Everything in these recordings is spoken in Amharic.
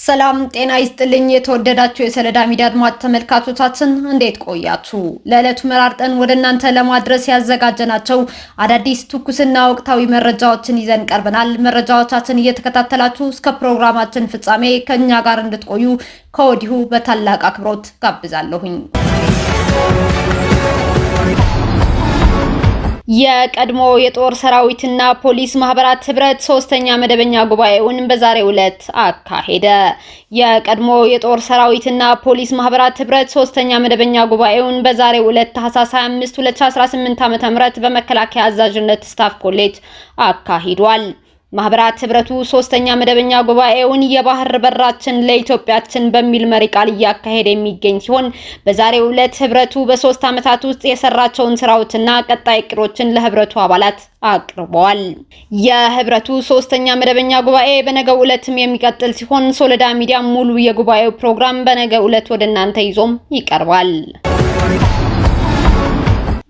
ሰላም ጤና ይስጥልኝ። የተወደዳችሁ የሰለዳ ሚዲያ አድማጭ ተመልካቾቻችን እንዴት ቆያችሁ? ለዕለቱ መራርጠን ወደ እናንተ ለማድረስ ያዘጋጀናቸው አዳዲስ ትኩስና ወቅታዊ መረጃዎችን ይዘን ቀርበናል። መረጃዎቻችን እየተከታተላችሁ እስከ ፕሮግራማችን ፍጻሜ ከኛ ጋር እንድትቆዩ ከወዲሁ በታላቅ አክብሮት ጋብዛለሁኝ። የቀድሞ የጦር ሰራዊትና ፖሊስ ማህበራት ህብረት ሶስተኛ መደበኛ ጉባኤውን በዛሬው ዕለት አካሄደ። የቀድሞ የጦር ሰራዊትና ፖሊስ ማህበራት ህብረት ሶስተኛ መደበኛ ጉባኤውን በዛሬው ዕለት ታህሳስ 25 2018 ዓ.ም በመከላከያ አዛዥነት ስታፍ ኮሌጅ አካሂዷል። ማህበራት ህብረቱ ሶስተኛ መደበኛ ጉባኤውን የባህር በራችን ለኢትዮጵያችን በሚል መሪ ቃል እያካሄደ የሚገኝ ሲሆን በዛሬው ዕለት ህብረቱ በ3 ዓመታት ውስጥ የሰራቸውን ስራዎችና ቀጣይ እቅዶችን ለህብረቱ አባላት አቅርበዋል። የህብረቱ ሶስተኛ መደበኛ ጉባኤ በነገው ዕለትም የሚቀጥል ሲሆን ሶለዳ ሚዲያ ሙሉ የጉባኤው ፕሮግራም በነገው ዕለት ወደ እናንተ ይዞም ይቀርባል።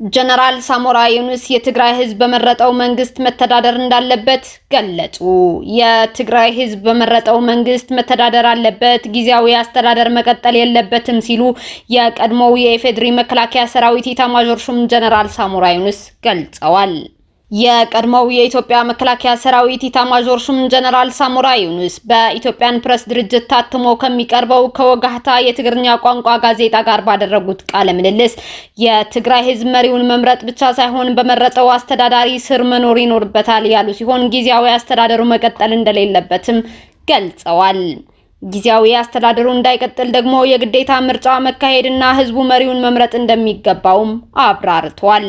ጀነራል ሳሞራ ዩኑስ የትግራይ ህዝብ በመረጠው መንግስት መተዳደር እንዳለበት ገለጹ። የትግራይ ህዝብ በመረጠው መንግስት መተዳደር አለበት፣ ጊዜያዊ አስተዳደር መቀጠል የለበትም ሲሉ የቀድሞው የኢፌዴሪ መከላከያ ሰራዊት ኢታማዦር ሹም ጀነራል ሳሞራ ዩኑስ ገልጸዋል። የቀድሞው የኢትዮጵያ መከላከያ ሰራዊት ኢታማዦር ሹም ጀነራል ሳሞራ ዩኑስ በኢትዮጵያን ፕሬስ ድርጅት ታትሞ ከሚቀርበው ከወጋህታ የትግርኛ ቋንቋ ጋዜጣ ጋር ባደረጉት ቃለ ምልልስ የትግራይ ህዝብ መሪውን መምረጥ ብቻ ሳይሆን በመረጠው አስተዳዳሪ ስር መኖር ይኖርበታል ያሉ ሲሆን ጊዜያዊ አስተዳደሩ መቀጠል እንደሌለበትም ገልጸዋል። ጊዜያዊ አስተዳደሩ እንዳይቀጥል ደግሞ የግዴታ ምርጫ መካሄድና ህዝቡ መሪውን መምረጥ እንደሚገባውም አብራርቷል።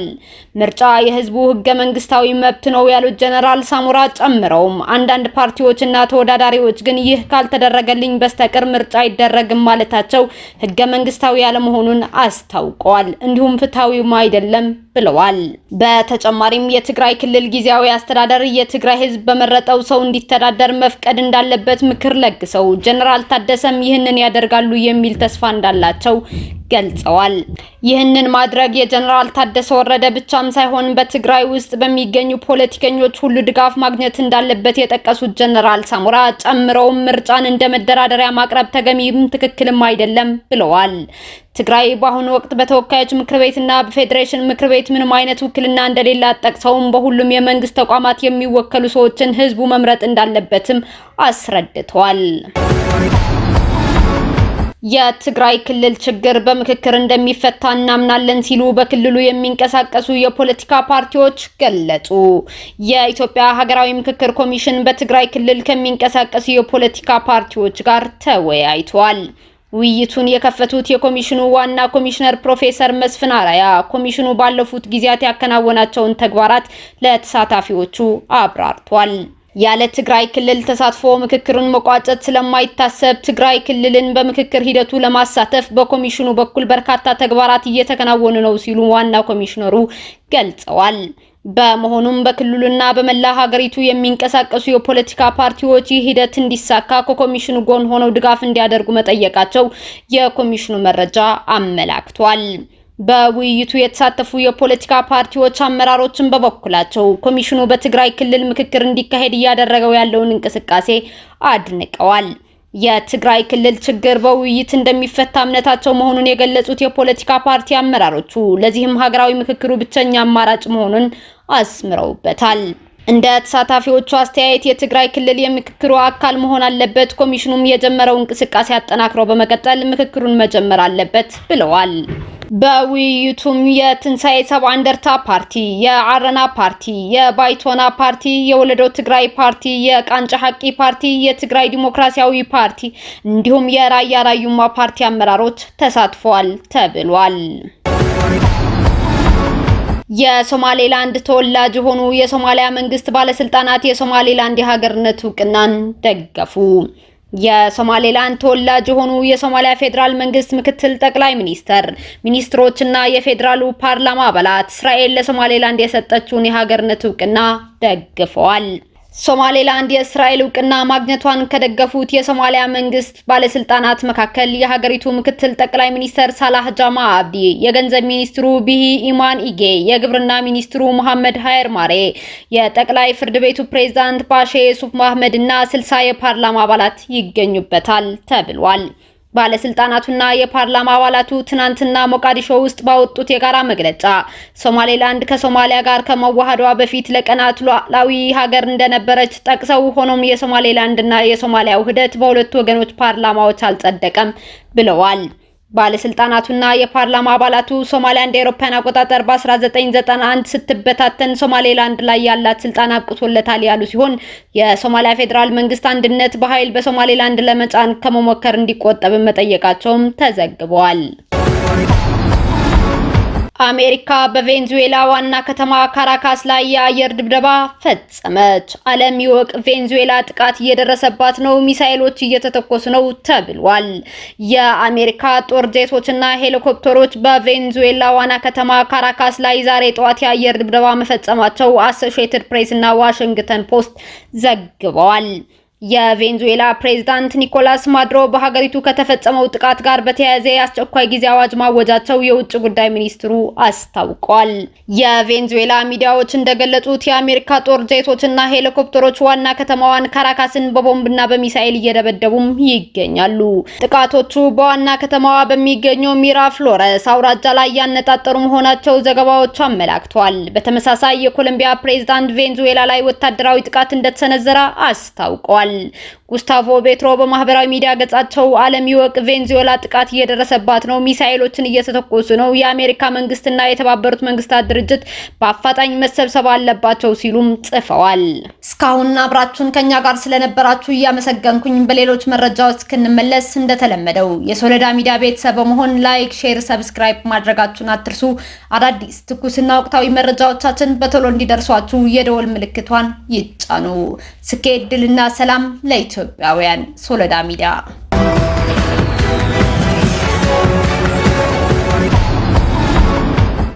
ምርጫ የህዝቡ ህገ መንግስታዊ መብት ነው ያሉት ጀነራል ሳሞራ ጨምረውም አንዳንድ ፓርቲዎችና ተወዳዳሪዎች ግን ይህ ካልተደረገልኝ በስተቀር ምርጫ አይደረግም ማለታቸው ህገ መንግስታዊ ያለመሆኑን አስታውቀዋል። እንዲሁም ፍትሃዊም አይደለም ብለዋል። በተጨማሪም የትግራይ ክልል ጊዜያዊ አስተዳደር የትግራይ ህዝብ በመረጠው ሰው እንዲተዳደር መፍቀድ እንዳለበት ምክር ለግሰው ጀነራል ታደሰም ይህንን ያደርጋሉ የሚል ተስፋ እንዳላቸው ገልጸዋል። ይህንን ማድረግ የጀነራል ታደሰ ወረደ ብቻም ሳይሆን በትግራይ ውስጥ በሚገኙ ፖለቲከኞች ሁሉ ድጋፍ ማግኘት እንዳለበት የጠቀሱት ጀነራል ሳሞራ ጨምረውም ምርጫን እንደ መደራደሪያ ማቅረብ ተገቢም ትክክልም አይደለም ብለዋል። ትግራይ በአሁኑ ወቅት በተወካዮች ምክር ቤትና በፌዴሬሽን ምክር ቤት ምንም አይነት ውክልና እንደሌላት ጠቅሰውም በሁሉም የመንግስት ተቋማት የሚወከሉ ሰዎችን ህዝቡ መምረጥ እንዳለበትም አስረድተዋል። የትግራይ ክልል ችግር በምክክር እንደሚፈታ እናምናለን ሲሉ በክልሉ የሚንቀሳቀሱ የፖለቲካ ፓርቲዎች ገለጹ። የኢትዮጵያ ሀገራዊ ምክክር ኮሚሽን በትግራይ ክልል ከሚንቀሳቀሱ የፖለቲካ ፓርቲዎች ጋር ተወያይቷል። ውይይቱን የከፈቱት የኮሚሽኑ ዋና ኮሚሽነር ፕሮፌሰር መስፍን አራያ ኮሚሽኑ ባለፉት ጊዜያት ያከናወናቸውን ተግባራት ለተሳታፊዎቹ አብራርቷል። ያለ ትግራይ ክልል ተሳትፎ ምክክሩን መቋጨት ስለማይታሰብ ትግራይ ክልልን በምክክር ሂደቱ ለማሳተፍ በኮሚሽኑ በኩል በርካታ ተግባራት እየተከናወኑ ነው ሲሉ ዋና ኮሚሽነሩ ገልጸዋል። በመሆኑም በክልሉና በመላ ሀገሪቱ የሚንቀሳቀሱ የፖለቲካ ፓርቲዎች ይህ ሂደት እንዲሳካ ከኮሚሽኑ ጎን ሆነው ድጋፍ እንዲያደርጉ መጠየቃቸው የኮሚሽኑ መረጃ አመላክቷል። በውይይቱ የተሳተፉ የፖለቲካ ፓርቲዎች አመራሮችን በበኩላቸው ኮሚሽኑ በትግራይ ክልል ምክክር እንዲካሄድ እያደረገው ያለውን እንቅስቃሴ አድንቀዋል። የትግራይ ክልል ችግር በውይይት እንደሚፈታ እምነታቸው መሆኑን የገለጹት የፖለቲካ ፓርቲ አመራሮቹ ለዚህም ሀገራዊ ምክክሩ ብቸኛ አማራጭ መሆኑን አስምረውበታል። እንደ ተሳታፊዎቹ አስተያየት የትግራይ ክልል የምክክሩ አካል መሆን አለበት፣ ኮሚሽኑም የጀመረው እንቅስቃሴ አጠናክሮ በመቀጠል ምክክሩን መጀመር አለበት ብለዋል። በውይይቱም የትንሳኤ ሰባ እንደርታ ፓርቲ፣ የአረና ፓርቲ፣ የባይቶና ፓርቲ፣ የወለዶ ትግራይ ፓርቲ፣ የቃንጫ ሐቂ ፓርቲ፣ የትግራይ ዲሞክራሲያዊ ፓርቲ እንዲሁም የራያ ራዩማ ፓርቲ አመራሮች ተሳትፈዋል ተብሏል። የሶማሌላንድ ተወላጅ የሆኑ የሶማሊያ መንግስት ባለስልጣናት የሶማሌላንድ የሀገርነት እውቅናን ደገፉ። የሶማሌላንድ ተወላጅ የሆኑ የሶማሊያ ፌዴራል መንግስት ምክትል ጠቅላይ ሚኒስተር፣ ሚኒስትሮችና የፌዴራሉ ፓርላማ አባላት እስራኤል ለሶማሌላንድ የሰጠችውን የሀገርነት እውቅና ደግፈዋል። ሶማሌላንድ የእስራኤል እውቅና ማግኘቷን ከደገፉት የሶማሊያ መንግስት ባለስልጣናት መካከል የሀገሪቱ ምክትል ጠቅላይ ሚኒስተር ሳላህ ጃማ አብዲ፣ የገንዘብ ሚኒስትሩ ቢሂ ኢማን ኢጌ፣ የግብርና ሚኒስትሩ መሐመድ ሃየር ማሬ፣ የጠቅላይ ፍርድ ቤቱ ፕሬዝዳንት ባሼ ሱፍ መሐመድ እና 60 የፓርላማ አባላት ይገኙበታል ተብሏል። ባለስልጣናቱና የፓርላማ አባላቱ ትናንትና ሞቃዲሾ ውስጥ ባወጡት የጋራ መግለጫ ሶማሌላንድ ከሶማሊያ ጋር ከመዋሃዷ በፊት ለቀናት ሉዓላዊ ሀገር እንደነበረች ጠቅሰው ሆኖም የሶማሌላንድና የሶማሊያ ውህደት በሁለቱ ወገኖች ፓርላማዎች አልጸደቀም ብለዋል። ባለስልጣናቱና የፓርላማ አባላቱ ሶማሊያ እንደ አውሮፓውያን አቆጣጠር በ1991 ስትበታተን ሶማሌላንድ ላይ ያላት ስልጣን አብቅቶለታል ያሉ ሲሆን የሶማሊያ ፌዴራል መንግስት አንድነት በኃይል በሶማሌላንድ ለመጫን ከመሞከር እንዲቆጠብ መጠየቃቸውም ተዘግቧል። አሜሪካ በቬንዙዌላ ዋና ከተማ ካራካስ ላይ የአየር ድብደባ ፈጸመች። ዓለም ይወቅ፣ ቬንዙዌላ ጥቃት እየደረሰባት ነው፣ ሚሳኤሎች እየተተኮሱ ነው ተብሏል። የአሜሪካ ጦር ጄቶችና ሄሊኮፕተሮች በቬንዙዌላ ዋና ከተማ ካራካስ ላይ ዛሬ ጠዋት የአየር ድብደባ መፈጸማቸው አሶሺየትድ ፕሬስ እና ዋሽንግተን ፖስት ዘግበዋል። የቬንዙዌላ ፕሬዝዳንት ኒኮላስ ማዱሮ በሀገሪቱ ከተፈጸመው ጥቃት ጋር በተያያዘ የአስቸኳይ ጊዜ አዋጅ ማወጃቸው የውጭ ጉዳይ ሚኒስትሩ አስታውቋል። የቬንዙዌላ ሚዲያዎች እንደገለጹት የአሜሪካ ጦር ጄቶችና ሄሊኮፕተሮች ዋና ከተማዋን ካራካስን በቦምብና በሚሳኤል እየደበደቡም ይገኛሉ። ጥቃቶቹ በዋና ከተማዋ በሚገኘው ሚራፍሎረስ አውራጃ ላይ ያነጣጠሩ መሆናቸው ዘገባዎቹ አመላክተዋል። በተመሳሳይ የኮሎምቢያ ፕሬዝዳንት ቬንዙዌላ ላይ ወታደራዊ ጥቃት እንደተሰነዘረ አስታውቀዋል። ጉስታቮ ቤትሮ በማህበራዊ ሚዲያ ገጻቸው ዓለም ይወቅ፣ ቬንዙዌላ ጥቃት እየደረሰባት ነው፣ ሚሳኤሎችን እየተተኮሱ ነው፣ የአሜሪካ መንግስትና የተባበሩት መንግስታት ድርጅት በአፋጣኝ መሰብሰብ አለባቸው ሲሉም ጽፈዋል። እስካሁን አብራችሁን ከኛ ጋር ስለነበራችሁ እያመሰገንኩኝ በሌሎች መረጃዎች እስክንመለስ እንደተለመደው የሶለዳ ሚዲያ ቤተሰብ በመሆን ላይክ፣ ሼር፣ ሰብስክራይብ ማድረጋችሁን አትርሱ። አዳዲስ ትኩስና ወቅታዊ መረጃዎቻችን በቶሎ እንዲደርሷችሁ የደወል ምልክቷን ይጫኑ። ስኬት፣ ድልና ሰላም ለኢትዮጵያውያን። ሶለዳ ሚዲያ